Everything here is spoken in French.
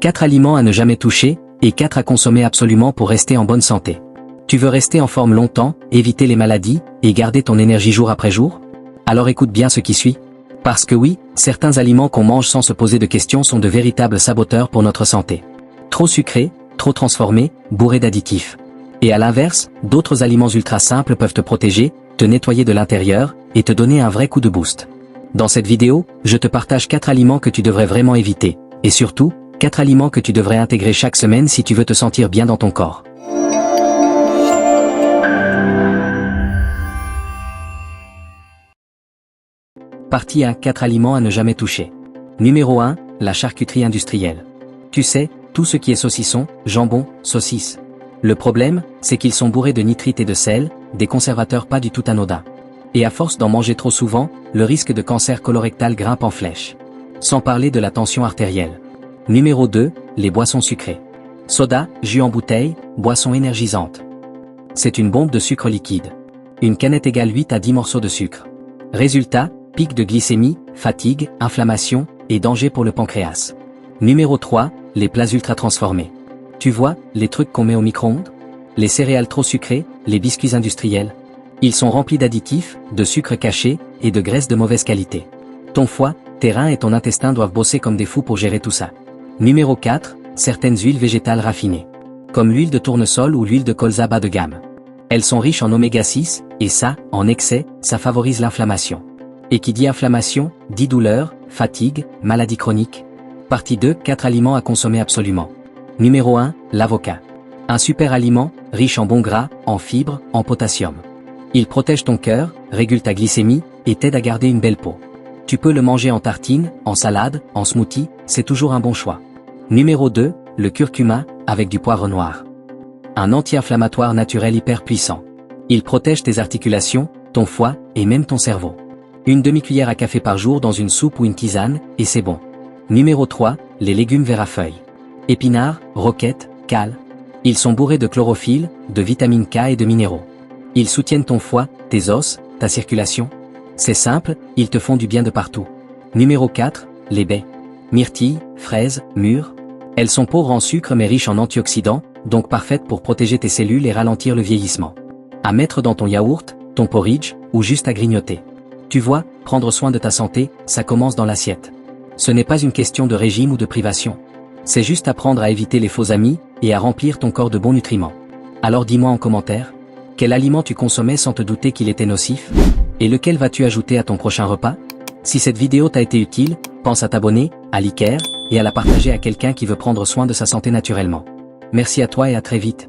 4 aliments à ne jamais toucher, et 4 à consommer absolument pour rester en bonne santé. Tu veux rester en forme longtemps, éviter les maladies, et garder ton énergie jour après jour? Alors écoute bien ce qui suit. Parce que oui, certains aliments qu'on mange sans se poser de questions sont de véritables saboteurs pour notre santé. Trop sucrés, trop transformés, bourrés d'additifs. Et à l'inverse, d'autres aliments ultra simples peuvent te protéger, te nettoyer de l'intérieur, et te donner un vrai coup de boost. Dans cette vidéo, je te partage 4 aliments que tu devrais vraiment éviter, et surtout, 4 aliments que tu devrais intégrer chaque semaine si tu veux te sentir bien dans ton corps. Partie 1. 4 aliments à ne jamais toucher. Numéro 1. La charcuterie industrielle. Tu sais, tout ce qui est saucisson, jambon, saucisse. Le problème, c'est qu'ils sont bourrés de nitrites et de sel, des conservateurs pas du tout anodins. Et à force d'en manger trop souvent, le risque de cancer colorectal grimpe en flèche. Sans parler de la tension artérielle. Numéro 2. Les boissons sucrées. Soda, jus en bouteille, boissons énergisantes. C'est une bombe de sucre liquide. Une canette égale 8 à 10 morceaux de sucre. Résultat, pic de glycémie, fatigue, inflammation, et danger pour le pancréas. Numéro 3. Les plats ultra transformés. Tu vois, les trucs qu'on met au micro-ondes? Les céréales trop sucrées, les biscuits industriels. Ils sont remplis d'additifs, de sucre caché, et de graisses de mauvaise qualité. Ton foie, tes reins et ton intestin doivent bosser comme des fous pour gérer tout ça. Numéro 4. Certaines huiles végétales raffinées. Comme l'huile de tournesol ou l'huile de colza bas de gamme. Elles sont riches en oméga 6, et ça, en excès, ça favorise l'inflammation. Et qui dit inflammation, dit douleur, fatigue, maladie chronique. Partie 2. 4 aliments à consommer absolument. Numéro 1. L'avocat. Un super aliment, riche en bons gras, en fibres, en potassium. Il protège ton cœur, régule ta glycémie, et t'aide à garder une belle peau. Tu peux le manger en tartine, en salade, en smoothie, c'est toujours un bon choix. Numéro 2. Le curcuma, avec du poivre noir. Un anti-inflammatoire naturel hyper puissant. Il protège tes articulations, ton foie, et même ton cerveau. Une demi-cuillère à café par jour dans une soupe ou une tisane, et c'est bon. Numéro 3. Les légumes verts à feuilles. Épinards, roquettes, cales. Ils sont bourrés de chlorophylle, de vitamine K et de minéraux. Ils soutiennent ton foie, tes os, ta circulation. C'est simple, ils te font du bien de partout. Numéro 4. Les baies. Myrtilles, fraises, mûres. Elles sont pauvres en sucre mais riches en antioxydants, donc parfaites pour protéger tes cellules et ralentir le vieillissement. À mettre dans ton yaourt, ton porridge, ou juste à grignoter. Tu vois, prendre soin de ta santé, ça commence dans l'assiette. Ce n'est pas une question de régime ou de privation. C'est juste apprendre à éviter les faux amis, et à remplir ton corps de bons nutriments. Alors dis-moi en commentaire, quel aliment tu consommais sans te douter qu'il était nocif? Et lequel vas-tu ajouter à ton prochain repas? Si cette vidéo t'a été utile, pense à t'abonner, à liker, et à la partager à quelqu'un qui veut prendre soin de sa santé naturellement. Merci à toi et à très vite.